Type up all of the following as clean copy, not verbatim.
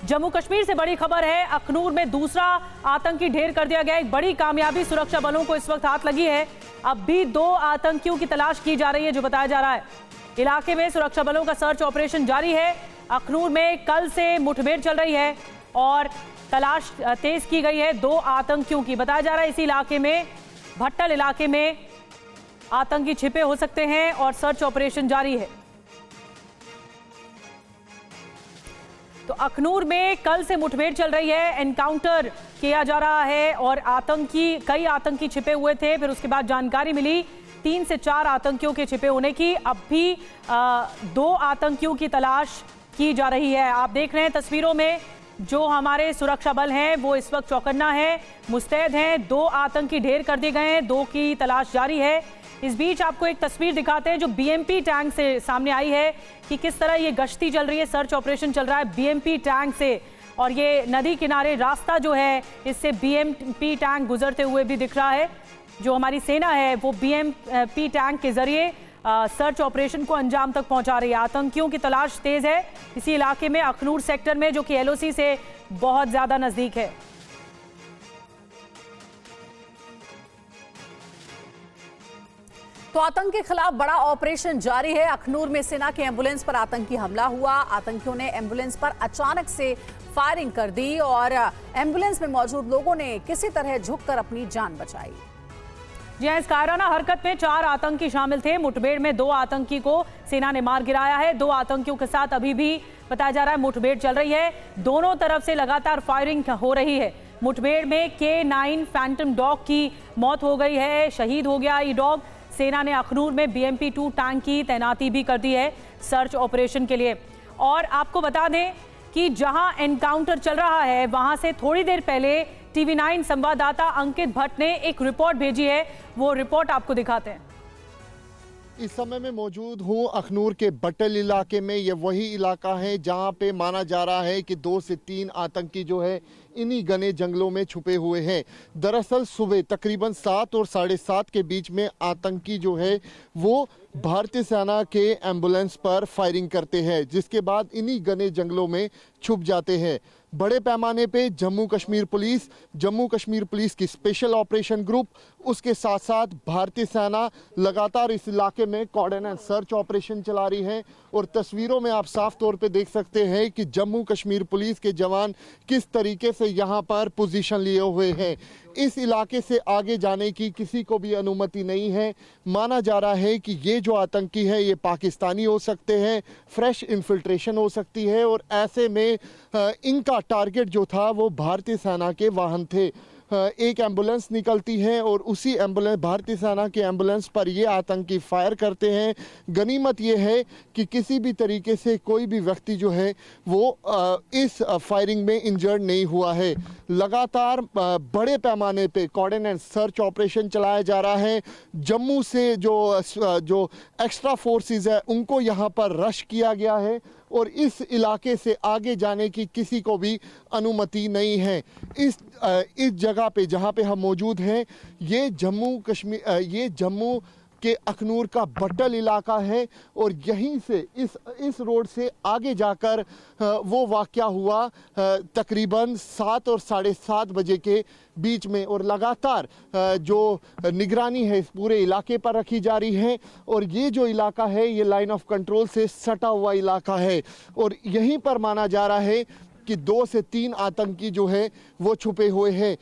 जम्मू कश्मीर से बड़ी खबर है, अखनूर में दूसरा आतंकी ढेर कर दिया गया। एक बड़ी कामयाबी सुरक्षा बलों को इस वक्त हाथ लगी है। अब भी 2 आतंकियों की तलाश की जा रही है, जो बताया जा रहा है। इलाके में सुरक्षा बलों का सर्च ऑपरेशन जारी है। अखनूर में कल से मुठभेड़ चल रही है और तलाश तेज की गई है 2 आतंकियों की। बताया जा रहा है इसी इलाके में, भट्टल इलाके में आतंकी छिपे हो सकते हैं और सर्च ऑपरेशन जारी है। तो अखनूर में कल से मुठभेड़ चल रही है, एनकाउंटर किया जा रहा है और कई आतंकी छिपे हुए थे। फिर उसके बाद जानकारी मिली 3 से 4 आतंकियों के छिपे होने की। अब भी 2 आतंकियों की तलाश की जा रही है। आप देख रहे हैं तस्वीरों में, जो हमारे सुरक्षा बल हैं वो इस वक्त चौकन्ना है, मुस्तैद हैं। 2 आतंकी ढेर कर दिए गए हैं, 2 की तलाश जारी है। इस बीच आपको एक तस्वीर दिखाते हैं जो बीएमपी टैंक से सामने आई है कि किस तरह ये गश्ती चल रही है, सर्च ऑपरेशन चल रहा है बीएमपी टैंक से। और ये नदी किनारे रास्ता जो है, इससे बीएमपी टैंक गुजरते हुए भी दिख रहा है। जो हमारी सेना है वो बीएमपी टैंक के जरिए सर्च ऑपरेशन को अंजाम तक पहुंचा रही है। आतंकियों की तलाश तेज है इसी इलाके में, अखनूर सेक्टर में, जो कि एलओसी से बहुत ज्यादा नजदीक है। तो आतंक के खिलाफ बड़ा ऑपरेशन जारी है। अखनूर में सेना के एम्बुलेंस पर आतंकी हमला हुआ। आतंकियों ने एम्बुलेंस पर अचानक से फायरिंग कर दी और एम्बुलेंस में मौजूद लोगों ने किसी तरह झुककर अपनी जान बचाई। जी हां, इस कायराना हरकत में 4 आतंकी शामिल थे। मुठभेड़ में 2 आतंकी को सेना ने मार गिराया है। 2 आतंकियों के साथ अभी भी बताया जा रहा है मुठभेड़ चल रही है। दोनों तरफ से लगातार फायरिंग हो रही है। मुठभेड़ में K9 फैंटम डॉग की मौत हो गई है, शहीद हो गया ये डॉग। सेना ने अखनूर में BMP-2 टैंक की तैनाती भी कर दी है सर्च ऑपरेशन के लिए। और आपको बता दें कि जहां एनकाउंटर चल रहा है वहां से थोड़ी देर पहले TV9 संवाददाता अंकित भट्ट ने एक रिपोर्ट भेजी है, वो रिपोर्ट आपको दिखाते हैं। इस समय मैं मौजूद हूं अखनूर के भट्टल इलाके में। ये वही इलाका है जहां पे माना जा रहा है कि 2 से 3 आतंकी जो है इन्हीं घने जंगलों में छुपे हुए हैं। दरअसल सुबह तकरीबन 7 और 7:30 के बीच में आतंकी जो है वो भारतीय सेना के एम्बुलेंस पर फायरिंग करते हैं, जिसके बाद इन्हीं घने जंगलों में छुप जाते हैं। बड़े पैमाने पे जम्मू कश्मीर पुलिस की स्पेशल ऑपरेशन ग्रुप, उसके साथ साथ भारतीय सेना लगातार इस इलाके में कॉर्डन एंड सर्च ऑपरेशन चला रही है। और तस्वीरों में आप साफ तौर पे देख सकते हैं कि जम्मू कश्मीर पुलिस के जवान किस तरीके से यहाँ पर पोजीशन लिए हुए हैं। इस इलाके से आगे जाने की किसी को भी अनुमति नहीं है। माना जा रहा है कि ये जो आतंकी है ये पाकिस्तानी हो सकते हैं, फ्रेश इन्फिल्ट्रेशन हो सकती है और ऐसे में इनका टारगेट जो था वो भारतीय सेना के वाहन थे। एक एम्बुलेंस निकलती है और उसी एम्बुलेंस, भारतीय सेना के एम्बुलेंस पर ये आतंकी फायर करते हैं। गनीमत ये है कि किसी भी तरीके से कोई भी व्यक्ति जो है वो इस फायरिंग में इंजर्ड नहीं हुआ है। लगातार बड़े पैमाने पे कॉर्डन एंड सर्च ऑपरेशन चलाया जा रहा है। जम्मू से जो एक्स्ट्रा फोर्सेस है उनको यहाँ पर रश किया गया है और इस इलाके से आगे जाने की किसी को भी अनुमति नहीं है। इस जगह पे जहाँ पे हम मौजूद हैं ये जम्मू के अखनूर का भट्टल इलाका है और यहीं से इस रोड से आगे जाकर वो वाक़या हुआ तकरीबन 7 और 7:30 बजे के बीच में। और लगातार जो निगरानी है इस पूरे इलाके पर रखी जा रही है। और ये जो इलाका है ये लाइन ऑफ कंट्रोल से सटा हुआ इलाका है और यहीं पर माना जा रहा है कि 2 से 3 आतंकी जो है वो छुपे हुए हैं।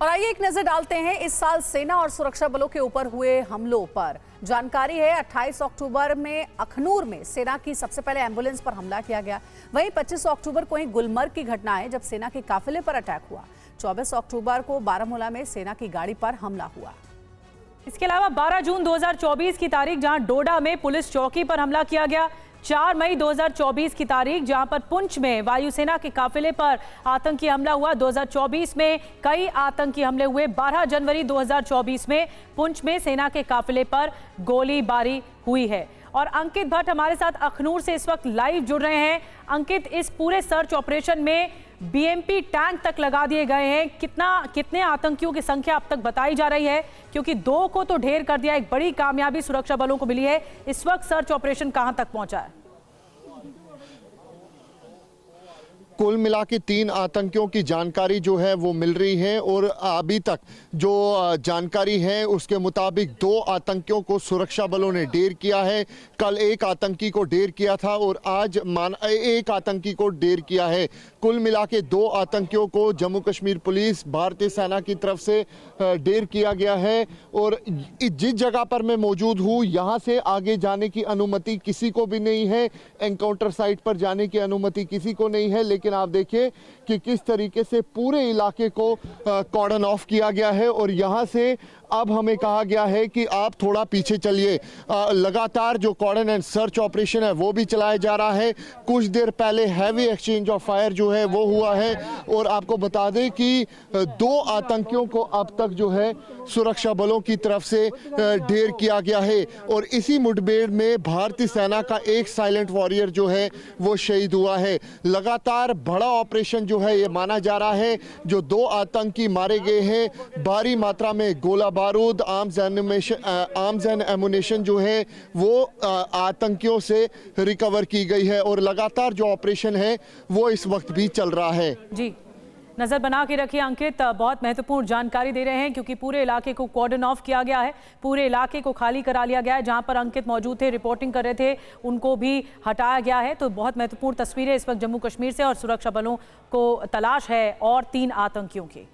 और आइए एक नजर डालते हैं इस साल सेना और सुरक्षा बलों के ऊपर हुए हमलों पर। जानकारी है 28 अक्टूबर में अखनूर में सेना की सबसे पहले एम्बुलेंस पर हमला किया गया। वहीं 25 अक्टूबर को ही गुलमर्ग की घटना है जब सेना के काफिले पर अटैक हुआ। 24 अक्टूबर को बारामूला में सेना की गाड़ी पर हमला हुआ। इसके अलावा 12 जून 2024 की तारीख जहां डोडा में पुलिस चौकी पर हमला किया गया। 4 मई 2024 की तारीख जहां पर पुंछ में वायुसेना के काफिले पर आतंकी हमला हुआ। 2024 में कई आतंकी हमले हुए। 12 जनवरी 2024 में पुंछ में सेना के काफिले पर गोलीबारी हुई है। और अंकित भट्ट हमारे साथ अखनूर से इस वक्त लाइव जुड़ रहे हैं। अंकित, इस पूरे सर्च ऑपरेशन में BMP टैंक तक लगा दिए गए हैं। कितने आतंकियों की संख्या अब तक बताई जा रही है? क्योंकि 2 को तो ढेर कर दिया, एक बड़ी कामयाबी सुरक्षा बलों को मिली है। इस वक्त सर्च ऑपरेशन कहां तक पहुंचा है? कुल मिला के 3 आतंकियों की जानकारी जो है वो मिल रही है और अभी तक जो जानकारी है उसके मुताबिक 2 आतंकियों को सुरक्षा बलों ने ढेर किया है। कल एक आतंकी को ढेर किया था और आज एक आतंकी को ढेर किया है। कुल मिला के 2 आतंकियों को जम्मू कश्मीर पुलिस भारतीय सेना की तरफ से ढेर किया गया है। और जिस जगह पर मैं मौजूद हूँ यहाँ से आगे जाने की अनुमति किसी को भी नहीं है, एनकाउंटर साइट पर जाने की अनुमति किसी को नहीं है। लेकिन आप देखिए कि किस तरीके से पूरे इलाके को कॉर्डन ऑफ किया गया है और यहाँ से अब हमें कहा गया है कि आप थोड़ा पीछे चलिए। लगातार जो कॉर्डन एंड सर्च ऑपरेशन है वो भी चलाया जा रहा है। कुछ देर पहले हैवी एक्सचेंज ऑफ फायर जो है वो हुआ है और आपको बता दें कि 2 आतंकियों को अब तक जो है सुरक्षा बलों की तरफ से ढेर किया गया है। और इसी मुठभेड़ में भारतीय सेना का एक साइलेंट वॉरियर जो है वो शहीद हुआ है। लगातार बड़ा ऑपरेशन जो है ये माना जा रहा है। जो 2 आतंकी मारे गए हैं, भारी मात्रा में गोला बारूद, आर्म्स एंड एमुनेशन जो है वो आतंकियों से रिकवर की गई है और लगातार जो ऑपरेशन है वो इस वक्त भी चल रहा है। जी, नजर बना के रखिए अंकित, बहुत महत्वपूर्ण जानकारी दे रहे हैं क्योंकि पूरे इलाके को कॉर्डन ऑफ किया गया है, पूरे इलाके को खाली करा लिया गया है। जहां पर अंकित मौजूद थे, रिपोर्टिंग कर रहे थे, उनको भी हटाया गया है। तो बहुत महत्वपूर्ण तस्वीरें इस वक्त जम्मू कश्मीर से और सुरक्षा बलों को तलाश है और 3 आतंकियों की।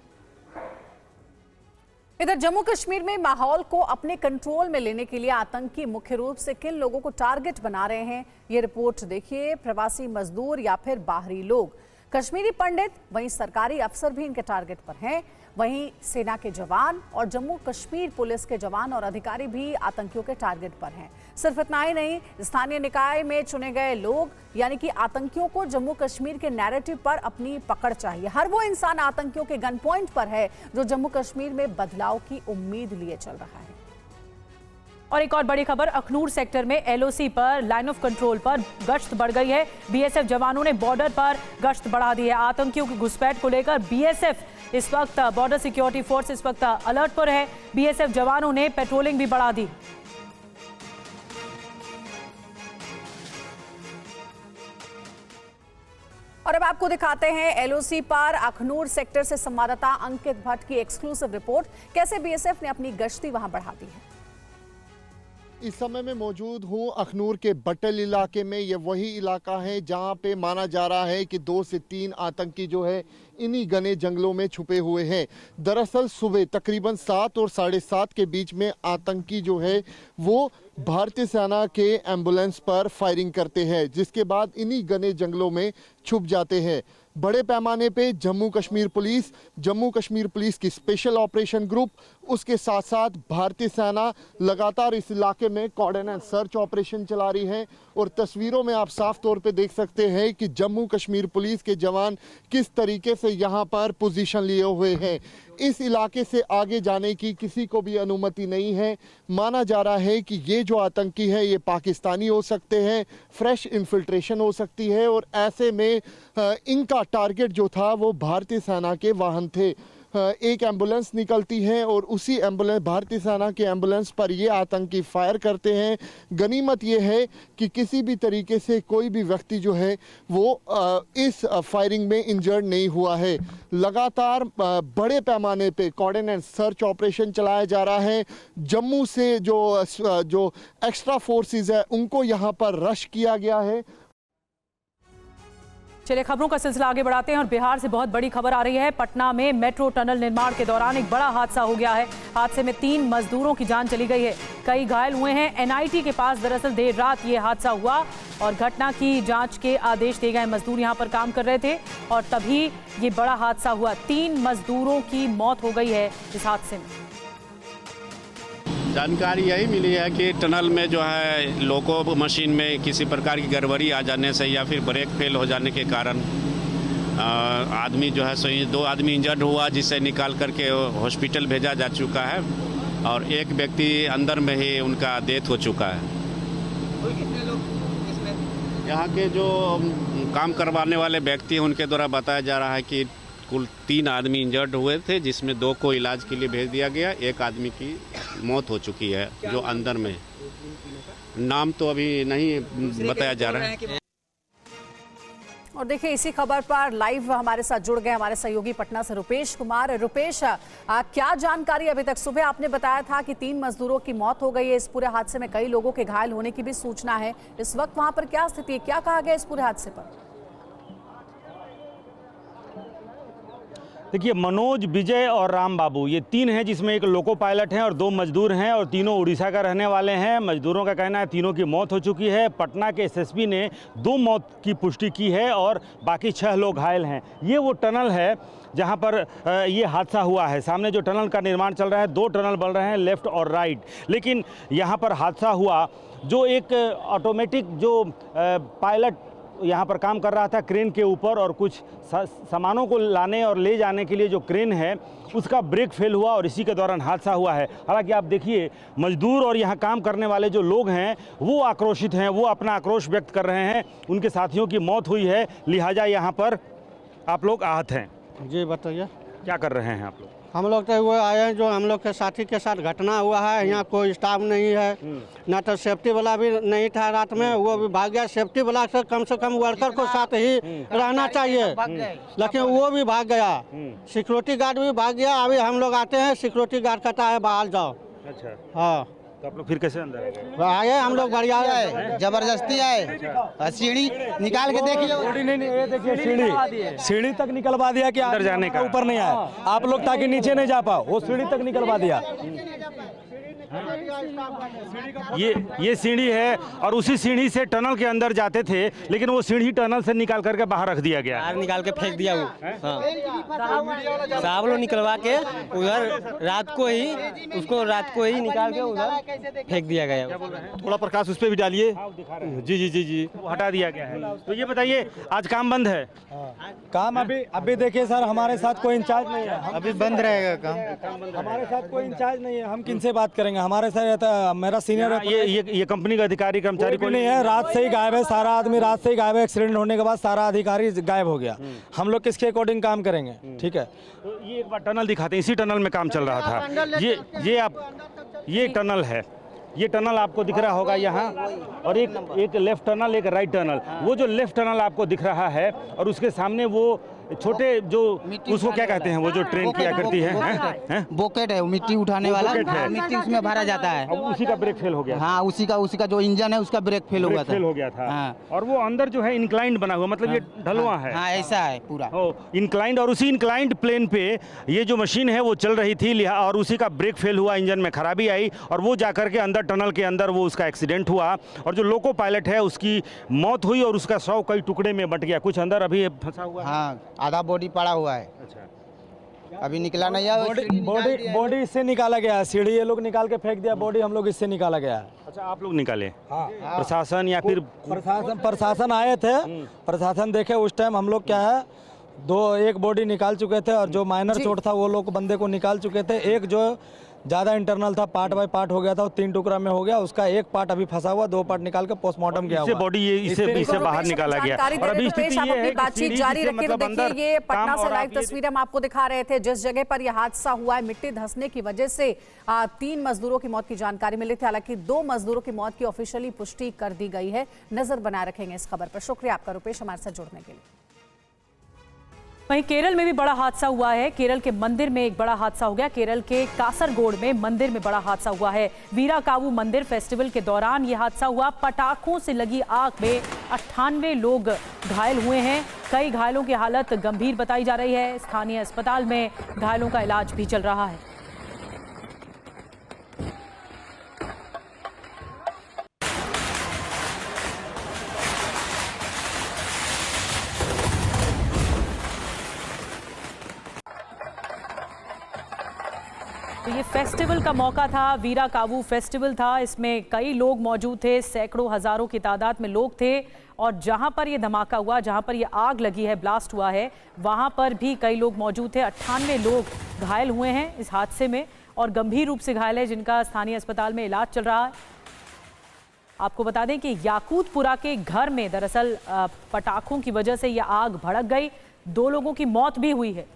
इधर जम्मू कश्मीर में माहौल को अपने कंट्रोल में लेने के लिए आतंकी मुख्य रूप से किन लोगों को टारगेट बना रहे हैं, ये रिपोर्ट देखिए। प्रवासी मजदूर या फिर बाहरी लोग, कश्मीरी पंडित, वहीं सरकारी अफसर भी इनके टारगेट पर हैं। वहीं सेना के जवान और जम्मू कश्मीर पुलिस के जवान और अधिकारी भी आतंकियों के टारगेट पर हैं। सिर्फ इतना ही नहीं, स्थानीय निकाय में चुने गए लोग यानी कि आतंकियों को जम्मू कश्मीर के नैरेटिव पर अपनी पकड़ चाहिए। हर वो इंसान आतंकियों के गन पॉइंट पर है जो जम्मू कश्मीर में बदलाव की उम्मीद लिए चल रहा है। और एक और बड़ी खबर, अखनूर सेक्टर में एलओसी पर लाइन ऑफ कंट्रोल पर गश्त बढ़ गई है। बीएसएफ जवानों ने बॉर्डर पर गश्त बढ़ा दी है। आतंकियों की घुसपैठ को लेकर बीएसएफ इस वक्त, बॉर्डर सिक्योरिटी फोर्स इस वक्त अलर्ट पर है। बीएसएफ जवानों ने पेट्रोलिंग भी बढ़ा दी। और अब आपको दिखाते हैं एलओसी पर अखनूर सेक्टर से संवाददाता अंकित भट्ट की एक्सक्लूसिव रिपोर्ट, कैसे बीएसएफ ने अपनी गश्ती वहां बढ़ा दी है। इस समय मैं मौजूद हूं अखनूर के बटल इलाके में। ये वही इलाका है जहां पे माना जा रहा है कि 2 से 3 आतंकी जो है इन्हीं घने जंगलों में छुपे हुए हैं। दरअसल सुबह तकरीबन 7 और 7:30 के बीच में आतंकी जो है वो भारतीय सेना के एम्बुलेंस पर फायरिंग करते हैं, जिसके बाद इन्हीं घने जंगलों में छुप जाते हैं। बड़े पैमाने पे जम्मू कश्मीर पुलिस की स्पेशल ऑपरेशन ग्रुप, उसके साथ साथ भारतीय सेना लगातार इस इलाके में कॉर्डन एंड सर्च ऑपरेशन चला रही है। और तस्वीरों में आप साफ तौर पे देख सकते हैं कि जम्मू कश्मीर पुलिस के जवान किस तरीके से यहाँ पर पोजीशन लिए हुए हैं। इस इलाके से आगे जाने की किसी को भी अनुमति नहीं है। माना जा रहा है कि ये जो आतंकी है ये पाकिस्तानी हो सकते हैं, फ्रेश इन्फिल्ट्रेशन हो सकती है और ऐसे में इनका टारगेट जो था वो भारतीय सेना के वाहन थे। एक एम्बुलेंस निकलती है और उसी एम्बुलेंस, भारतीय सेना के एम्बुलेंस पर ये आतंकी फायर करते हैं। गनीमत ये है कि किसी भी तरीके से कोई भी व्यक्ति जो है वो इस फायरिंग में इंजर्ड नहीं हुआ है। लगातार बड़े पैमाने पे कॉर्डन एंड सर्च ऑपरेशन चलाया जा रहा है। जम्मू से जो एक्स्ट्रा फोर्सेस है उनको यहाँ पर रश किया गया है। चलिए खबरों का सिलसिला आगे बढ़ाते हैं और बिहार से बहुत बड़ी खबर आ रही है। पटना में मेट्रो टनल निर्माण के दौरान एक बड़ा हादसा हो गया है। हादसे में 3 मजदूरों की जान चली गई है, कई घायल हुए हैं। एनआईटी के पास दरअसल देर रात ये हादसा हुआ और घटना की जांच के आदेश दिए गए। मजदूर यहां पर काम कर रहे थे और तभी ये बड़ा हादसा हुआ। 3 मजदूरों की मौत हो गई है इस हादसे में। जानकारी यही मिली है कि टनल में जो है लोको मशीन में किसी प्रकार की गड़बड़ी आ जाने से या फिर ब्रेक फेल हो जाने के कारण आदमी जो है 2 आदमी इंजर्ड हुआ, जिसे निकाल करके हॉस्पिटल भेजा जा चुका है और एक व्यक्ति अंदर में ही उनका डेथ हो चुका है। यहाँ के जो काम करवाने वाले व्यक्ति हैं उनके द्वारा बताया जा रहा है कि कुल 3 आदमी इंजर्ड हुए थे, जिसमें 2 को इलाज के लिए भेज दिया गया। एक आदमी की मौत हो चुकी है जो अंदर में। नाम तो अभी नहीं बताया जा रहा है। और देखिए इसी खबर पर लाइव हमारे साथ जुड़ गए हमारे सहयोगी पटना से रुपेश कुमार। रुपेश, क्या जानकारी अभी तक? सुबह आपने बताया था कि 3 मजदूरों की मौत हो गई है। इस पूरे हादसे में कई लोगों के घायल होने की भी सूचना है। इस वक्त वहां पर क्या स्थिति है, क्या कहा गया इस पूरे हादसे पर? देखिए, मनोज, विजय और राम बाबू ये 3 हैं, जिसमें एक लोको पायलट हैं और 2 मजदूर हैं और तीनों उड़ीसा का रहने वाले हैं। मजदूरों का कहना है तीनों की मौत हो चुकी है। पटना के एसएसपी ने 2 मौत की पुष्टि की है और बाकी 6 लोग घायल हैं। ये वो टनल है जहां पर ये हादसा हुआ है। सामने जो टनल का निर्माण चल रहा है, 2 टनल बन रहे हैं, लेफ्ट और राइट। लेकिन यहाँ पर हादसा हुआ, जो एक ऑटोमेटिक जो पायलट यहाँ पर काम कर रहा था क्रेन के ऊपर, और कुछ सामानों को लाने और ले जाने के लिए जो क्रेन है उसका ब्रेक फेल हुआ और इसी के दौरान हादसा हुआ है। हालांकि आप देखिए, मजदूर और यहाँ काम करने वाले जो लोग हैं वो आक्रोशित हैं, वो अपना आक्रोश व्यक्त कर रहे हैं। उनके साथियों की मौत हुई है, लिहाजा यहाँ पर आप लोग आहत हैं। जी बताइए, क्या कर रहे हैं आप लोग? हम लोग तो वो आए हैं जो हम लोग के साथी के साथ घटना हुआ है। यहाँ कोई स्टाफ नहीं है, ना तो सेफ्टी वाला भी नहीं था रात में, वो भी भाग गया। सेफ्टी वाला से कम वर्कर को साथ ही रहना चाहिए, लेकिन वो भी भाग गया। सिक्योरिटी गार्ड भी भाग गया। अभी हम लोग आते हैं, सिक्योरिटी गार्ड कहता है बाहर जाओ। अच्छा, हाँ, तो आप लोग फिर कैसे अंदर आ गए? आए हम लोग बढ़िया है, जबरदस्ती आए। सीढ़ी निकाल के देखिए, नहीं, ये देखिए सीढ़ी तक निकलवा दिया कि अंदर जाने का, ऊपर नहीं आया आप लोग, ताकि नीचे नहीं जा पाओ, वो सीढ़ी तक निकलवा दिया। ये सीढ़ी है और उसी सीढ़ी से टनल के अंदर जाते थे, लेकिन वो सीढ़ी टनल से निकाल करके बाहर रख दिया गया। बाहर निकाल के फेंक दिया वो। हाँ, साहब लोग निकलवा के उधर रात को ही निकाल के उधर फेंक दिया गया। थोड़ा प्रकाश उस पर भी डालिए। जी, वो हटा दिया गया है। तो ये बताइए, आज काम बंद है? काम अभी देखिए सर, हमारे साथ कोई इंचार्ज नहीं है, अभी बंद रहेगा काम। हमारे साथ कोई इंचार्ज नहीं है, हम किनसे बात करेंगे? हमारे साथ रहता है मेरा सीनियर। ये कंपनी का अधिकारी कर्मचारी कोई नहीं है, रात से ही गायब है, सारा आदमी रात से ही गायब है। एक्सीडेंट होने के बाद सारा अधिकारी गायब हो गया। हम लोग किसके अकॉर्डिंग काम करेंगे? ठीक है, तो ये एक बार टनल दिखाते हैं। इसी टनल में काम चल रहा था। ये टनल है, ये टनल आपको दिख रहा होगा यहाँ, और एक लेफ्ट टनल, एक राइट टनल। वो जो लेफ्ट टनल आपको दिख रहा है और उसके सामने वो छोटे जो उसको क्या कहते हैं, वो जो ट्रेन किया करती है, बोकेट है, वो मिट्टी उठाने वाला है। मिट्टी उसमें भरा जाता है। अब उसी का ब्रेक फेल हो गया। हाँ, उसी का जो इंजन है उसका ब्रेक फेल हो गया था। हाँ। और वो अंदर जो है इंक्लाइंड बना हुआ, मतलब ये ढलुआ है। हाँ, ऐसा है पूरा इंक्लाइंड, और उसी इंक्लाइंड प्लेन पे ये जो मशीन है वो चल रही थी, और उसी का ब्रेक फेल हुआ, इंजन में खराबी आई और वो जाकर के अंदर टनल के अंदर वो उसका एक्सीडेंट हुआ। और जो लोको पायलट है उसकी मौत हुई और उसका शव कई टुकड़े में बट गया। कुछ अंदर अभी फंसा हुआ है। हाँ, आधा बॉडी पड़ा हुआ है। अच्छा, अभी निकला नहीं है। बॉडी इससे निकाला गया है। सीढ़ी ये लोग निकाल के फेंक दिया, बॉडी हम लोग इससे निकाला गया है। अच्छा, आप लोग निकाले? हाँ। प्रशासन या फिर प्रशासन आए थे। प्रशासन देखे उस टाइम हम लोग क्या है, एक बॉडी निकाल चुके थे और जो माइनर चोट था वो लोग बंदे को निकाल चुके थे। एक जो ज़्यादा इंटरनल था, पार्ट बाय पार्ट हो गया था, वो 3 टुकड़ा में हो गया। उसका एक पार्ट अभी फंसा हुआ, 2 पार्ट निकाल के पोस्टमार्टम किया हुआ। बॉडी इसे बाहर निकाला गया। और अभी स्थिति ये है कि बातचीत जारी रखिए। देखिए, ये पटना से लाइव तस्वीरें हम आपको दिखा रहे थे। जिस जगह पर यह हादसा हुआ है, मिट्टी धंसने की वजह से 3 मजदूरों की मौत की जानकारी मिली थी। हालांकि 2 मजदूरों की मौत की ऑफिशियली पुष्टि कर दी गई है। नजर बनाए रखेंगे इस खबर पर। शुक्रिया आपका रुपेश, हमारे साथ जुड़ने के लिए। वहीं केरल में भी बड़ा हादसा हुआ है। केरल के मंदिर में एक बड़ा हादसा हो गया। केरल के कासरगोड में मंदिर में बड़ा हादसा हुआ है। वीराकावु मंदिर फेस्टिवल के दौरान यह हादसा हुआ। पटाखों से लगी आग में 98 लोग घायल हुए हैं। कई घायलों की हालत गंभीर बताई जा रही है। स्थानीय अस्पताल में घायलों का इलाज भी चल रहा है। तो ये फेस्टिवल का मौका था, वीराकावु फेस्टिवल था। इसमें कई लोग मौजूद थे, सैकड़ों हजारों की तादाद में लोग थे। और जहां पर ये धमाका हुआ, जहां पर ये आग लगी है, ब्लास्ट हुआ है, वहां पर भी कई लोग मौजूद थे। 98 लोग घायल हुए हैं इस हादसे में और गंभीर रूप से घायल है, जिनका स्थानीय अस्पताल में इलाज चल रहा है। आपको बता दें कि याकूतपुरा के घर में दरअसल पटाखों की वजह से यह आग भड़क गई। 2 लोगों की मौत भी हुई है।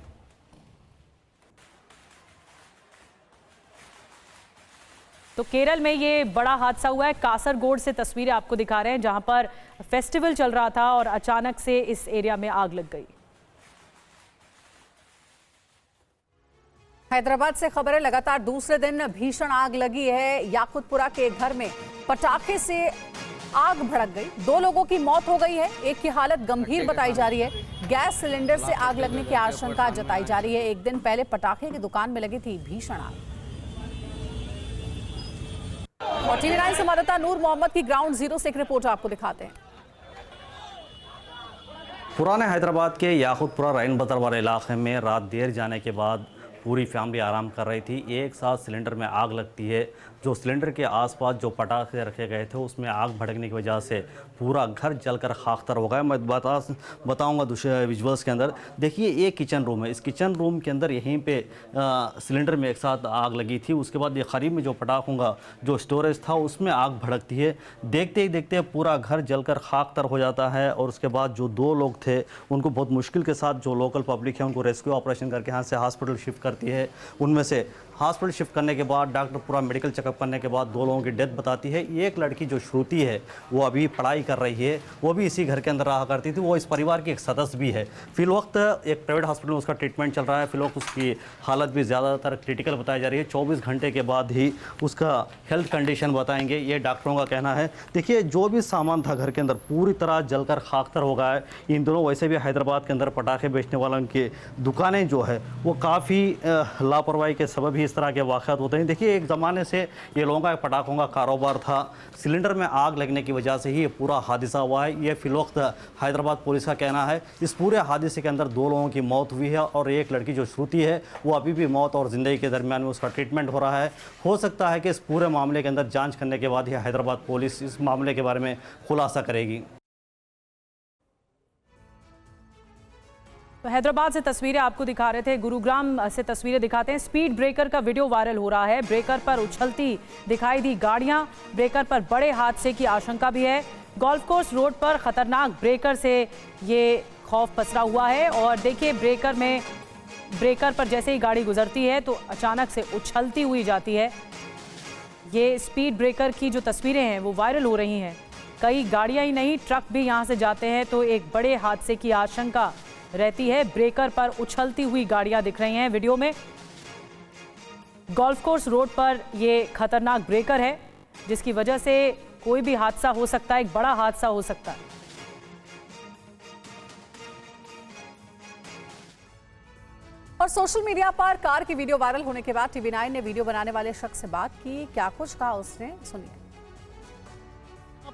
तो केरल में ये बड़ा हादसा हुआ है। कासरगोड से तस्वीरें आपको दिखा रहे हैं जहां पर फेस्टिवल चल रहा था और अचानक से इस एरिया में आग लग गई। हैदराबाद से खबर है, लगातार दूसरे दिन भीषण आग लगी है। याकुतपुरा के एक घर में पटाखे से आग भड़क गई, 2 लोगों की मौत हो गई है, एक की हालत गंभीर बताई जा रही है। गैस सिलेंडर से आग लगने की आशंका जताई जा रही है। एक दिन पहले पटाखे की दुकान में लगी थी भीषण आग। और टीवी 9 संवाददाता नूर मोहम्मद की ग्राउंड जीरो से एक रिपोर्ट आपको दिखाते हैं। पुराने हैदराबाद के याकुतपुरा रैन बदर वाले इलाके में रात देर जाने के बाद पूरी फैमिली आराम कर रही थी। एक साथ सिलेंडर में आग लगती है। जो सिलेंडर के आसपास जो पटाखे रखे गए थे उसमें आग भड़कने की वजह से पूरा घर जलकर खाकतर हो गया। मैं बताऊंगा दूसरे विजुअल्स के अंदर। देखिए ये किचन रूम है, इस किचन रूम के अंदर यहीं पे सिलेंडर में एक साथ आग लगी थी। उसके बाद ये करीब में जो पटाखों का जो स्टोरेज था उसमें आग भड़कती है। देखते ही देखते पूरा घर जलकर खाकतर हो जाता है। और उसके बाद जो 2 लोग थे उनको बहुत मुश्किल के साथ जो लोकल पब्लिक है उनको रेस्क्यू ऑपरेशन करके यहाँ से हॉस्पिटल शिफ्ट करती है। उनमें से हॉस्पिटल शिफ्ट करने के बाद डॉक्टर पूरा मेडिकल चेकअप करने के बाद 2 लोगों की डेथ बताती है। एक लड़की जो श्रुति है वो अभी पढ़ाई कर रही है, वो भी इसी घर के अंदर रहा करती थी, वो इस परिवार की एक सदस्य भी है। फिलवक्त एक प्राइवेट हॉस्पिटल में उसका ट्रीटमेंट चल रहा है। फिलवक्त उसकी हालत भी ज़्यादातर क्रिटिकल बताई जा रही है। 24 घंटे के बाद ही उसका हेल्थ कंडीशन बताएंगे, ये डॉक्टरों का कहना है। देखिए जो भी सामान था घर के अंदर पूरी तरह जलकर खाकतर हो गया है। इन दोनों वैसे भी हैदराबाद के अंदर पटाखे बेचने वालों की दुकानें जो है वो काफ़ी लापरवाही के सबब ही इस तरह के वाक़यात होते हैं। देखिए एक ज़माने से ये लोगों का पटाखों का कारोबार था, सिलेंडर में आग लगने की वजह से ही ये पूरा हादसा हुआ है। ये फिलवक्त हैदराबाद पुलिस का कहना है। इस पूरे हादसे के अंदर 2 लोगों की मौत हुई है और एक लड़की जो श्रुति है वो अभी भी मौत और ज़िंदगी के दरमियान में उसका ट्रीटमेंट हो रहा है। हो सकता है कि इस पूरे मामले के अंदर जाँच करने के बाद ही हैदराबाद पुलिस इस मामले के बारे में खुलासा करेगी। तो हैदराबाद से तस्वीरें आपको दिखा रहे थे, गुरुग्राम से तस्वीरें दिखाते हैं। स्पीड ब्रेकर का वीडियो वायरल हो रहा है। ब्रेकर पर उछलती दिखाई दी गाड़ियां, ब्रेकर पर बड़े हादसे की आशंका भी है। गोल्फ कोर्स रोड पर खतरनाक ब्रेकर से ये खौफ पसरा हुआ है। और देखिए ब्रेकर पर जैसे ही गाड़ी गुजरती है तो अचानक से उछलती हुई जाती है। ये स्पीड ब्रेकर की जो तस्वीरें हैं वो वायरल हो रही हैं। कई गाड़ियां ही नहीं, ट्रक भी यहाँ से जाते हैं तो एक बड़े हादसे की आशंका रहती है। ब्रेकर पर उछलती हुई गाड़ियां दिख रही हैं वीडियो में। गोल्फ कोर्स रोड पर ये खतरनाक ब्रेकर है जिसकी वजह से कोई भी हादसा हो सकता है, एक बड़ा हादसा हो सकता है। और सोशल मीडिया पर कार की वीडियो वायरल होने के बाद टीवी 9 ने वीडियो बनाने वाले शख्स से बात की। क्या कुछ कहा उसने, सुनिए।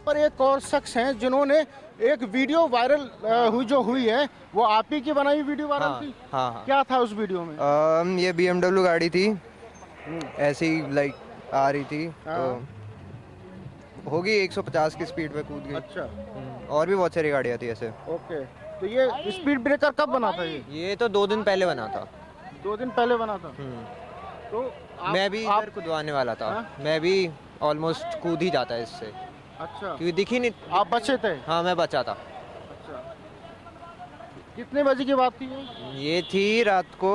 पर एक और शख्स हैं जिन्होंने एक वीडियो वायरल हुई है, वो आप ही की बनाई वीडियो वायरल थी। हाँ। क्या था उस वीडियो में? ये BMW गाड़ी थी, ऐसी लाइक आ रही थी तो होगी 150 की स्पीड पे कूद गई। अच्छा। और भी बहुत सारी गाड़ियाँ थी ऐसे। ओके, तो ये स्पीड ब्रेकर कब बना था? ये तो 2 दिन पहले बना था। 2 दिन पहले बना था। तो मैं भी इधर कूदवाने वाला था। मैं भी ऑलमोस्ट कूद ही जाता है इससे। अच्छा, क्योंकि दिखी नहीं। आप बचे थे? हाँ मैं बचा था। अच्छा, कितने बजे की बात थी ये थी रात को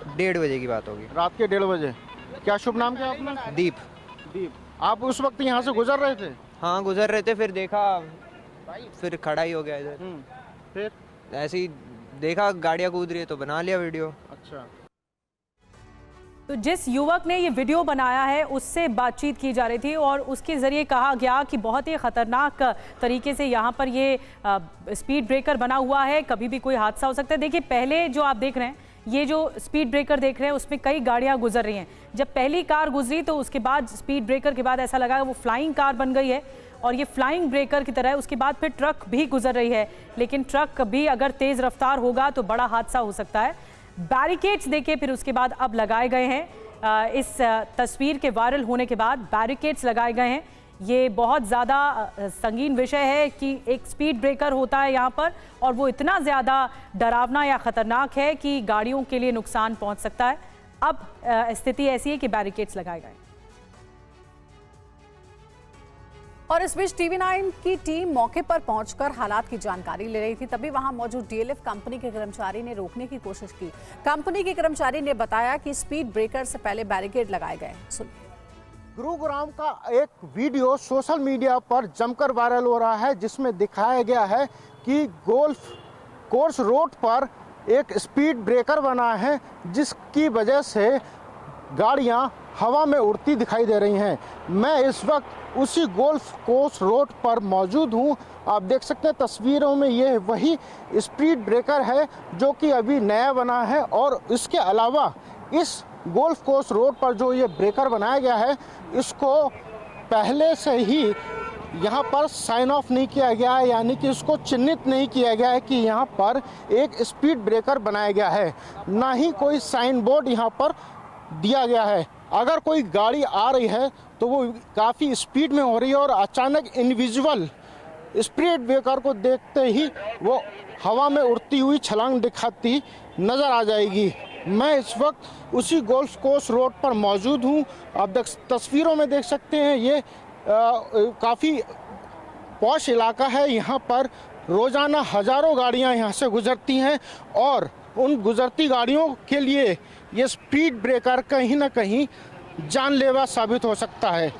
1:30 बजे की बात होगी। रात के 1:30 बजे। क्या शुभ नाम क्या अपना? दीप। आप उस वक्त यहाँ से गुजर रहे थे? हाँ गुजर रहे थे, फिर देखा, फिर खड़ा ही हो गया इधर। फिर ऐसे ही देखा गाड़ियाँ कूद रही है तो बना लिया वीडियो। अच्छा। तो जिस युवक ने ये वीडियो बनाया है उससे बातचीत की जा रही थी और उसके ज़रिए कहा गया कि बहुत ही ख़तरनाक तरीके से यहाँ पर ये स्पीड ब्रेकर बना हुआ है, कभी भी कोई हादसा हो सकता है। देखिए पहले जो आप देख रहे हैं, ये जो स्पीड ब्रेकर देख रहे हैं उसमें कई गाड़ियाँ गुजर रही हैं। जब पहली कार गुजरी तो उसके बाद स्पीड ब्रेकर के बाद ऐसा लगा वो फ्लाइंग कार बन गई है और ये फ्लाइंग ब्रेकर की तरह है। उसके बाद फिर ट्रक भी गुजर रही है, लेकिन ट्रक भी अगर तेज़ रफ्तार होगा तो बड़ा हादसा हो सकता है। बैरिकेड्स देखिए फिर उसके बाद अब लगाए गए हैं। इस तस्वीर के वायरल होने के बाद बैरिकेड्स लगाए गए हैं। ये बहुत ज़्यादा संगीन विषय है कि एक स्पीड ब्रेकर होता है यहाँ पर और वो इतना ज़्यादा डरावना या ख़तरनाक है कि गाड़ियों के लिए नुकसान पहुँच सकता है। अब स्थिति ऐसी है कि बैरिकेड्स लगाए गए। और इस बीच टीवी 9 की टीम मौके पर पहुंचकर हालात की जानकारी ले रही थी। तभी वहां मौजूद DLF कंपनी के कर्मचारी ने रोकने की कोशिश की। कंपनी के कर्मचारी ने बताया कि स्पीड ब्रेकर से पहले बैरिकेड लगाए गए। सुनिए। गुरुग्राम का एक वीडियो सोशल मीडिया पर जमकर वायरल हो रहा है, जिसमें दिखाया गया है कि गोल्फ कोर्स रोड पर एक स्पीड ब्रेकर बना है, जिसकी वजह से गाड़ियां हवा में उड़ती दिखाई दे रही हैं। मैं इस वक्त उसी गोल्फ कोर्स रोड पर मौजूद हूं। आप देख सकते हैं तस्वीरों में, ये वही स्पीड ब्रेकर है जो कि अभी नया बना है, और इसके अलावा इस गोल्फ कोर्स रोड पर जो ये ब्रेकर बनाया गया है, इसको पहले से ही यहाँ पर साइन ऑफ नहीं किया गया है, यानी कि इसको चिन्हित नहीं किया गया है कि यहाँ पर एक स्पीड ब्रेकर बनाया गया है। ना ही कोई साइन बोर्ड यहाँ पर दिया गया है। अगर कोई गाड़ी आ रही है तो वो काफ़ी स्पीड में हो रही है और अचानक इनविजिबल स्पीड ब्रेकर को देखते ही वो हवा में उड़ती हुई छलांग दिखाती नज़र आ जाएगी। मैं इस वक्त उसी गोल्फ कोर्स रोड पर मौजूद हूँ। आप तस्वीरों में देख सकते हैं, ये काफ़ी पॉश इलाका है। यहाँ पर रोज़ाना हज़ारों गाड़ियाँ यहाँ से गुजरती हैं, और उन गुजरती गाड़ियों के लिए ये स्पीड ब्रेकर कहीं ना कहीं जानलेवा साबित हो सकता है।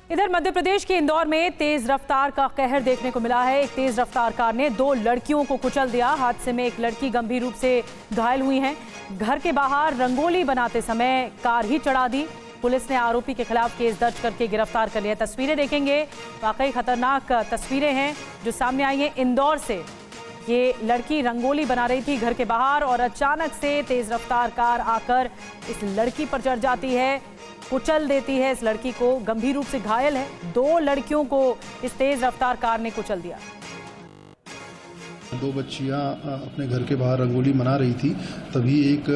इधर मध्य प्रदेश के इंदौर में तेज रफ्तार का कहर देखने को मिला है। एक तेज रफ्तार कार ने 2 लड़कियों को कुचल दिया। हादसे में एक लड़की गंभीर रूप से घायल हुई है। घर के बाहर रंगोली बनाते समय कार ही चढ़ा दी। पुलिस ने आरोपी के खिलाफ केस दर्ज करके गिरफ्तार कर लिया। तस्वीरें देखेंगे, वाकई खतरनाक तस्वीरें हैं जो सामने आई हैं इंदौर से। ये लड़की रंगोली बना रही थी घर के बाहर, और अचानक से तेज रफ्तार कार आकर इस लड़की पर चढ़ जाती है, कुचल देती है। इस लड़की को गंभीर रूप से घायल है। 2 लड़कियों को इस तेज रफ्तार कार ने कुचल दिया। 2 बच्चियां अपने घर के बाहर रंगोली मना रही थी, तभी एक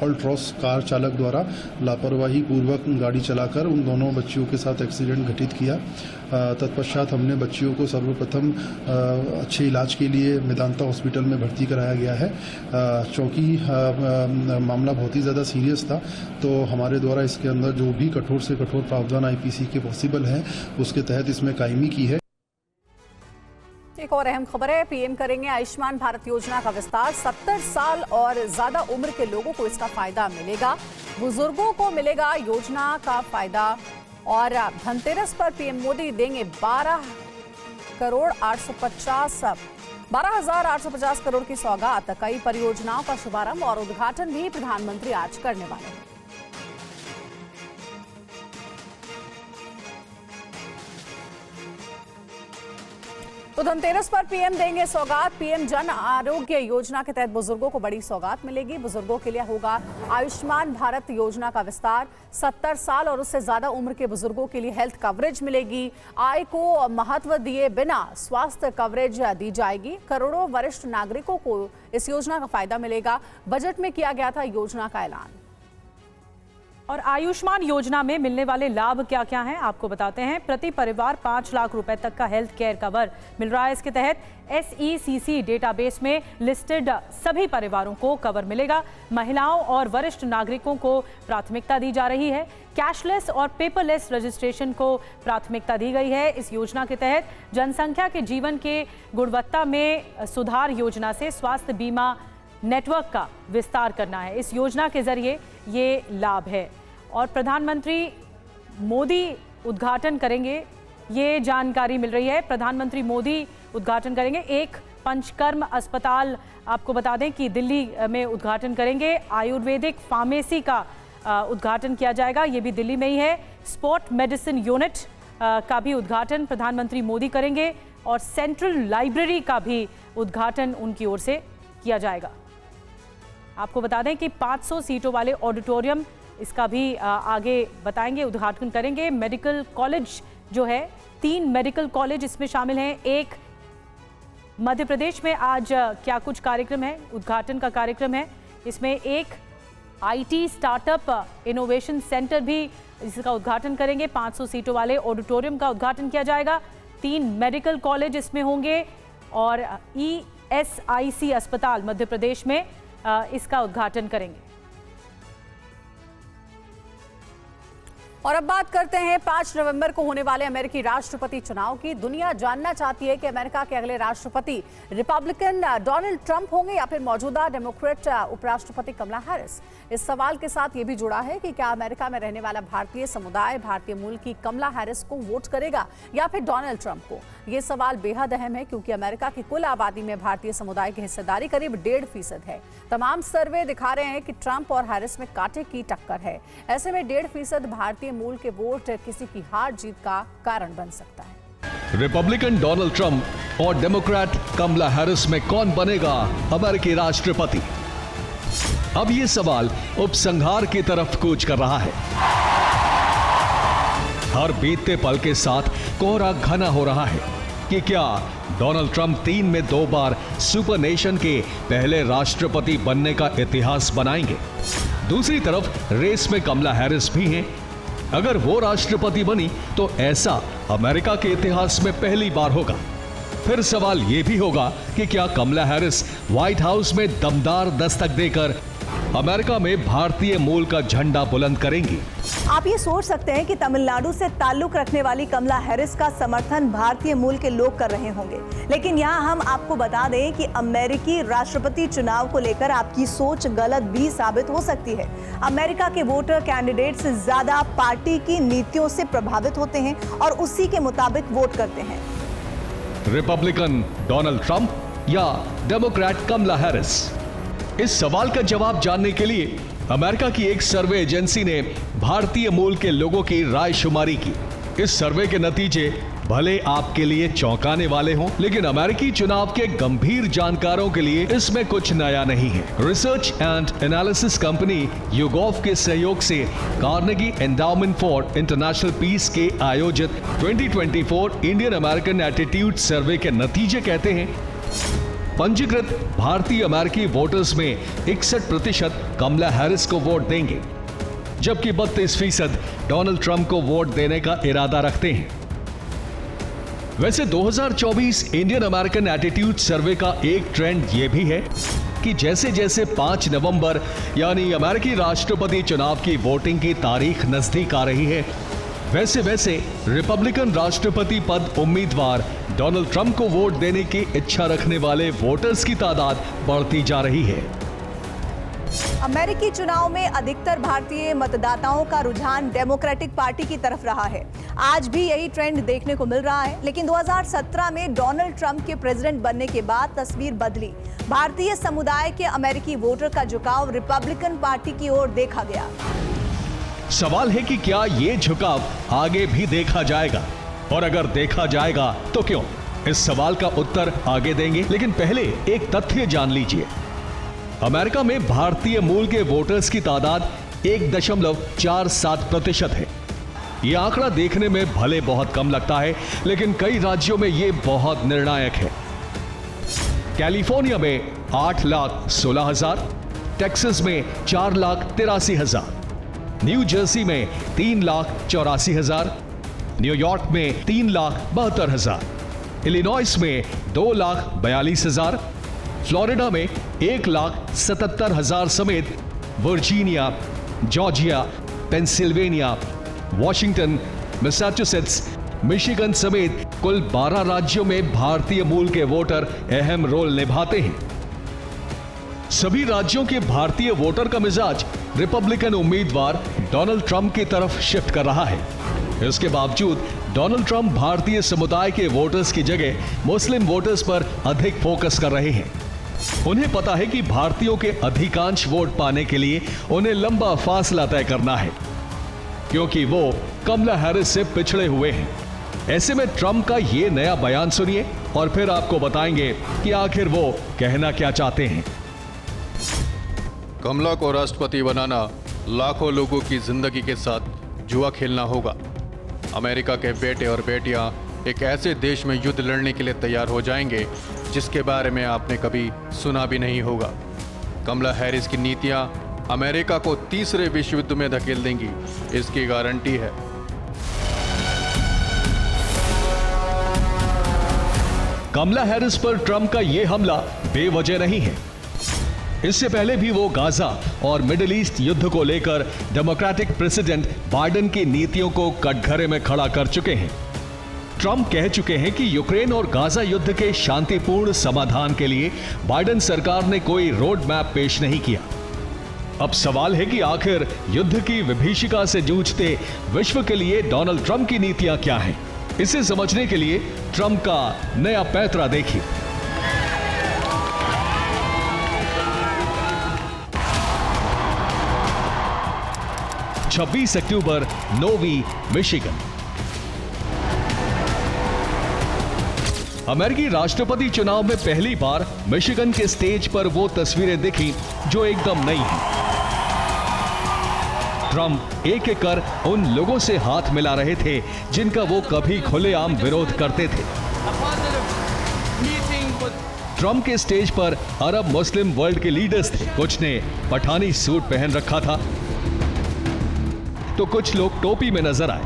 ऑल्ट्रॉस कार चालक द्वारा लापरवाही पूर्वक गाड़ी चलाकर उन दोनों बच्चियों के साथ एक्सीडेंट घटित किया। तत्पश्चात हमने बच्चियों को सर्वप्रथम अच्छे इलाज के लिए मेदांता हॉस्पिटल में भर्ती कराया गया है। चूँकि मामला बहुत ही ज़्यादा सीरियस था, तो हमारे द्वारा इसके अंदर जो भी कठोर से कठोर प्रावधान IPC के पॉसिबल है, उसके तहत इसमें कायमी की है। एक और अहम खबर है, पीएम करेंगे आयुष्मान भारत योजना का विस्तार। 70 साल और ज्यादा उम्र के लोगों को इसका फायदा मिलेगा। बुजुर्गों को मिलेगा योजना का फायदा। और धनतेरस पर पीएम मोदी देंगे 12,850 करोड़ की सौगात। कई परियोजनाओं का शुभारंभ और उद्घाटन भी प्रधानमंत्री आज करने वाले हैं। तो धनतेरस पर पीएम देंगे सौगात। पीएम जन आरोग्य योजना के तहत बुजुर्गों को बड़ी सौगात मिलेगी। बुजुर्गों के लिए होगा आयुष्मान भारत योजना का विस्तार। 70 साल और उससे ज्यादा उम्र के बुजुर्गों के लिए हेल्थ कवरेज मिलेगी। आय को महत्व दिए बिना स्वास्थ्य कवरेज दी जाएगी। करोड़ों वरिष्ठ नागरिकों को इस योजना का फायदा मिलेगा। बजट में किया गया था योजना का ऐलान। और आयुष्मान योजना में मिलने वाले लाभ क्या क्या हैं आपको बताते हैं। प्रति परिवार 5 लाख रुपए तक का हेल्थ केयर कवर मिल रहा है। इसके तहत SECC डेटाबेस में लिस्टेड सभी परिवारों को कवर मिलेगा। महिलाओं और वरिष्ठ नागरिकों को प्राथमिकता दी जा रही है। कैशलेस और पेपरलेस रजिस्ट्रेशन को प्राथमिकता दी गई है। इस योजना के तहत जनसंख्या के जीवन के गुणवत्ता में सुधार योजना से स्वास्थ्य बीमा नेटवर्क का विस्तार करना है। इस योजना के जरिए ये लाभ है, और प्रधानमंत्री मोदी उद्घाटन करेंगे, ये जानकारी मिल रही है। प्रधानमंत्री मोदी उद्घाटन करेंगे। एक पंचकर्म अस्पताल आपको बता दें कि दिल्ली में उद्घाटन करेंगे। आयुर्वेदिक फार्मेसी का उद्घाटन किया जाएगा, ये भी दिल्ली में ही है। स्पोर्ट मेडिसिन यूनिट का भी उद्घाटन प्रधानमंत्री मोदी करेंगे, और सेंट्रल लाइब्रेरी का भी उद्घाटन उनकी ओर से किया जाएगा। आपको बता दें कि 500 सीटों वाले ऑडिटोरियम, इसका भी आगे बताएंगे, उद्घाटन करेंगे। मेडिकल कॉलेज जो है, 3 मेडिकल कॉलेज इसमें शामिल हैं। एक मध्य प्रदेश में आज क्या कुछ कार्यक्रम है, उद्घाटन का कार्यक्रम है। इसमें एक IT स्टार्टअप इनोवेशन सेंटर भी इसका उद्घाटन करेंगे। 500 सीटों वाले ऑडिटोरियम का उद्घाटन किया जाएगा। 3 मेडिकल कॉलेज इसमें होंगे, और ESIC अस्पताल मध्य प्रदेश में इसका उद्घाटन करेंगे। और अब बात करते हैं 5 नवंबर को होने वाले अमेरिकी राष्ट्रपति चुनाव की। दुनिया जानना चाहती है कि अमेरिका के अगले राष्ट्रपति रिपब्लिकन डोनाल्ड ट्रंप होंगे या फिर मौजूदा डेमोक्रेट उपराष्ट्रपति कमला हैरिस। इस सवाल के साथ ये भी जुड़ा है कि क्या अमेरिका में रहने वाला भारतीय समुदाय भारतीय मूल की कमला हैरिस को वोट करेगा या फिर डोनाल्ड ट्रंप को। ये सवाल बेहद अहम है क्योंकि अमेरिका की कुल आबादी में भारतीय समुदाय की हिस्सेदारी करीब 1.5% है। तमाम सर्वे दिखा रहे हैं कि ट्रंप और हैरिस में कांटे की टक्कर है। ऐसे में 1.5% भारतीय मूल के वोट किसी की हार जीत का कारण बन सकता है। रिपब्लिकन डोनाल्ड ट्रंप और डेमोक्रेट कमला हैरिस में कौन बनेगा अमेरिकी राष्ट्रपति? अब ये सवाल उपसंहार की तरफ कूच कर रहा है। हर बीतते पल के साथ कोहरा घना हो रहा है कि क्या डोनाल्ड ट्रंप 3 में 2 बार सुपर नेशन के पहले राष्ट्रपति बनने का इतिहास बनाएंगे। दूसरी तरफ रेस में कमला हैरिस भी हैं। अगर वो राष्ट्रपति बनी तो ऐसा अमेरिका के इतिहास में पहली बार होगा। फिर सवाल ये भी होगा कि क्या कमला हैरिस व्हाइट हाउस में दमदार दस्तक देकर अमेरिका में भारतीय मूल का झंडा बुलंद करेंगी। आप ये सोच सकते हैं कि तमिलनाडु से ताल्लुक रखने वाली कमला हैरिस का समर्थन भारतीय मूल के लोग कर रहे होंगे, लेकिन यहाँ हम आपको बता दें कि अमेरिकी राष्ट्रपति चुनाव को लेकर आपकी सोच गलत भी साबित हो सकती है। अमेरिका के वोटर कैंडिडेट से ज्यादा पार्टी की नीतियों से प्रभावित होते हैं और उसी के मुताबिक वोट करते हैं। रिपब्लिकन डोनाल्ड ट्रंप या डेमोक्रेट कमला हैरिस? इस सवाल का जवाब जानने के लिए अमेरिका की एक सर्वे एजेंसी ने भारतीय मूल के लोगों की राय शुमारी की। इस सर्वे के नतीजे भले आपके लिए चौंकाने वाले हों, लेकिन अमेरिकी चुनाव के गंभीर जानकारों के लिए इसमें कुछ नया नहीं है। Research and analysis company YouGov के सहयोग से Carnegie Endowment for International Peace के आयोजित 2024 इंडियन अमेरिकन एटीट्यूड सर्वे के नतीजे कहते हैं पंजीकृत भारतीय अमेरिकी वोटर्स में 61% कमला हैरिस को वोट देंगे, जबकि 32% डोनाल्ड ट्रंप को वोट देने का इरादा रखते हैं। वैसे 2024 इंडियन अमेरिकन एटीट्यूड सर्वे का एक ट्रेंड यह भी है कि जैसे जैसे 5 नवंबर यानी अमेरिकी राष्ट्रपति चुनाव की वोटिंग की तारीख नजदीक आ रही है, वैसे वैसे रिपब्लिकन राष्ट्रपति पद उम्मीदवार डोनाल्ड ट्रंप को वोट देने की इच्छा रखने वाले वोटर्स की तादाद बढ़ती जा रही है। अमेरिकी चुनाव में अधिकतर भारतीय मतदाताओं का रुझान डेमोक्रेटिक पार्टी की तरफ रहा है। आज भी यही ट्रेंड देखने को मिल रहा है, लेकिन 2017 में डोनाल्ड ट्रंप के प्रेसिडेंट बनने के बाद तस्वीर बदली। भारतीय समुदाय के अमेरिकी वोटर का झुकाव रिपब्लिकन पार्टी की ओर देखा गया। सवाल है कि क्या ये झुकाव आगे भी देखा जाएगा, और अगर देखा जाएगा तो क्यों? इस सवाल का उत्तर आगे देंगे, लेकिन पहले एक तथ्य जान लीजिए। अमेरिका में भारतीय मूल के वोटर्स की तादाद 1.47% है। यह आंकड़ा देखने में भले बहुत कम लगता है, लेकिन कई राज्यों में यह बहुत निर्णायक है। कैलिफोर्निया में 8,16,000, टेक्सास में 4,83,000, न्यू जर्सी में 3,84,000, न्यूयॉर्क में 3,72,000, इलिनॉइस में 2,42,000, फ्लोरिडा में 1,77,000 समेत Virginia, Georgia, Pennsylvania, Washington, Massachusetts, Michigan समेत कुल 12 राज्यों में भारतीय मूल के वोटर अहम रोल निभाते हैं। सभी राज्यों के भारतीय वोटर का मिजाज रिपब्लिकन उम्मीदवार डोनाल्ड ट्रंप की तरफ शिफ्ट कर रहा है। इसके बावजूद डोनाल्ड ट्रंप भारतीय समुदाय के वोटर्स की जगह मुस्लिम वोटर्स पर अधिक फोकस कर रहे हैं। उन्हें पता है कि भारतीयों के अधिकांश वोट पाने के लिए उन्हें लंबा फासला तय करना है, क्योंकि वो कमला हैरिस से पिछड़े हुए हैं। ऐसे में ट्रंप का ये नया बयान सुनिए और फिर आपको बताएंगे कि आखिर वो कहना क्या चाहते हैं। कमला को राष्ट्रपति बनाना लाखों लोगों की जिंदगी के साथ जुआ खेलना होगा। अमेरिका के बेटे और बेटियां एक ऐसे देश में युद्ध लड़ने के लिए तैयार हो जाएंगे जिसके बारे में आपने कभी सुना भी नहीं होगा। कमला हैरिस की नीतियां अमेरिका को तीसरे विश्व युद्ध में धकेल देंगी, इसकी गारंटी है। कमला हैरिस पर ट्रंप का यह हमला बेवजह नहीं है। इससे पहले भी वो गाजा और मिडिल ईस्ट युद्ध को लेकर डेमोक्रेटिक प्रेसिडेंट बाइडेन की नीतियों को कटघरे में खड़ा कर चुके हैं। ट्रंप कह चुके हैं कि यूक्रेन और गाजा युद्ध के शांतिपूर्ण समाधान के लिए बाइडेन सरकार ने कोई रोड मैप पेश नहीं किया। अब सवाल है कि आखिर युद्ध की विभीषिका से जूझते विश्व के लिए डोनाल्ड ट्रंप की नीतियां क्या हैं? इसे समझने के लिए ट्रंप का नया पैंतरा देखिए। छब्बीस अक्टूबर, नोवी, मिशिगन। अमेरिकी राष्ट्रपति चुनाव में पहली बार मिशिगन के स्टेज पर वो तस्वीरें दिखी जो एकदम नई हैं। ट्रंप एक एक कर उन लोगों से हाथ मिला रहे थे जिनका वो कभी खुलेआम विरोध करते थे। ट्रंप के स्टेज पर अरब मुस्लिम वर्ल्ड के लीडर्स थे। कुछ ने पठानी सूट पहन रखा था तो कुछ लोग टोपी में नजर आए।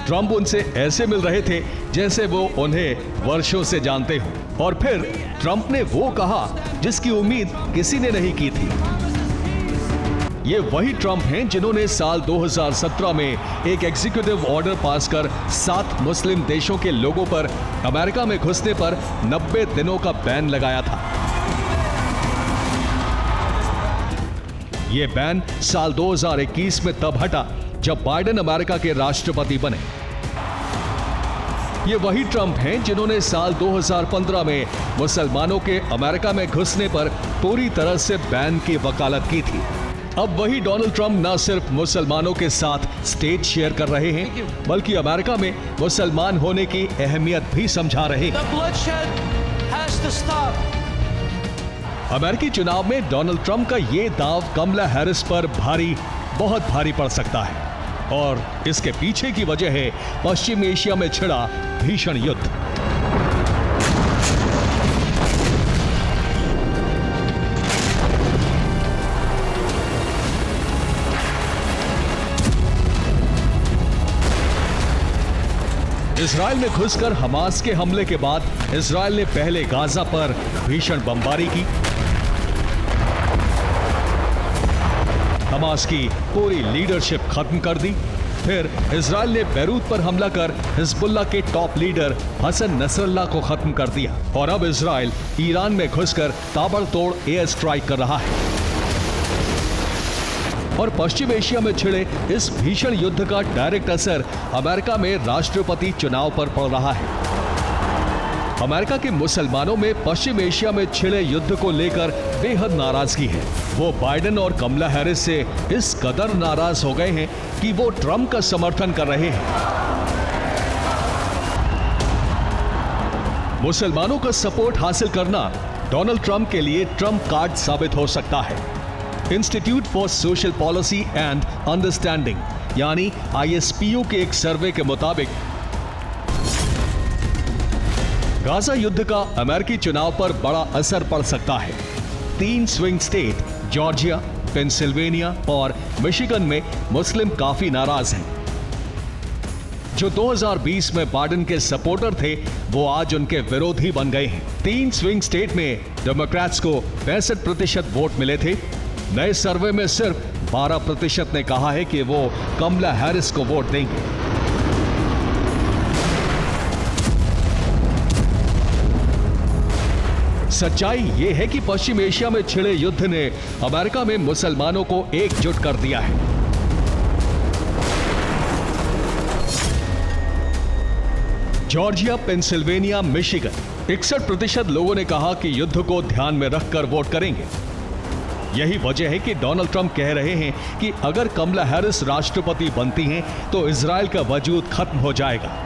ट्रंप उनसे ऐसे मिल रहे थे जैसे वो उन्हें वर्षों से जानते हो। और फिर ट्रंप ने वो कहा जिसकी उम्मीद किसी ने नहीं की थी। ये वही ट्रंप हैं जिन्होंने साल 2017 में एक एग्जीक्यूटिव ऑर्डर पास कर 7 मुस्लिम देशों के लोगों पर अमेरिका में घुसने पर 90 दिनों का बैन लगाया था। ये बैन साल 2021 में तब हटा जब बाइडेन अमेरिका के राष्ट्रपति बने। ये वही ट्रंप हैं जिन्होंने साल 2015 में मुसलमानों के अमेरिका में घुसने पर पूरी तरह से बैन की वकालत की थी। अब वही डोनाल्ड ट्रंप न सिर्फ मुसलमानों के साथ स्टेज शेयर कर रहे हैं बल्कि अमेरिका में मुसलमान होने की अहमियत भी समझा रहे हैं। अमेरिकी चुनाव में डोनाल्ड ट्रंप का ये दाव कमला हैरिस पर बहुत भारी पड़ सकता है और इसके पीछे की वजह है पश्चिम एशिया में छिड़ा भीषण युद्ध। इजराइल में घुसकर हमास के हमले के बाद इजराइल ने पहले गाजा पर भीषण बमबारी की। हमास की पूरी लीडरशिप खत्म कर दी। फिर इजराइल ने बैरूत पर हमला कर हिजबुल्लाह के टॉप लीडर हसन नसरल्लाह को खत्म कर दिया। और अब इजराइल ईरान में घुसकर ताबड़तोड़ एयर स्ट्राइक कर रहा है। और पश्चिम एशिया में छिड़े इस भीषण युद्ध का डायरेक्ट असर अमेरिका में राष्ट्रपति चुनाव पर पड़ रहा है। अमेरिका के मुसलमानों में पश्चिम एशिया में छिड़े युद्ध को लेकर बेहद नाराजगी है। वो बाइडेन और कमला हैरिस से इस कदर नाराज हो गए हैं कि वो ट्रंप का समर्थन कर रहे हैं। मुसलमानों का सपोर्ट हासिल करना डोनाल्ड ट्रंप के लिए ट्रंप कार्ड साबित हो सकता है। Institute for social policy and understanding यानी ISPO के एक सर्वे के मुताबिक गाजा युद्ध का अमेरिकी चुनाव पर बड़ा असर पड़ सकता है। 3 स्विंग स्टेट जॉर्जिया, पेंसिल्वेनिया और मिशिगन में मुस्लिम काफी नाराज हैं। जो 2020 में बाइडेन के सपोर्टर थे वो आज उनके विरोधी बन गए हैं। 3 स्विंग स्टेट में डेमोक्रेट्स को 65% वोट मिले थे। नए सर्वे में सिर्फ 12% ने कहा है कि वो कमला हैरिस को वोट देंगे। सच्चाई ये है कि पश्चिम एशिया में छिड़े युद्ध ने अमेरिका में मुसलमानों को एकजुट कर दिया है। जॉर्जिया, पेंसिल्वेनिया, मिशिगन 61% लोगों ने कहा कि युद्ध को ध्यान में रखकर वोट करेंगे। यही वजह है कि डोनाल्ड ट्रंप कह रहे हैं कि अगर कमला हैरिस राष्ट्रपति बनती हैं तो इजराइल का वजूद खत्म हो जाएगा।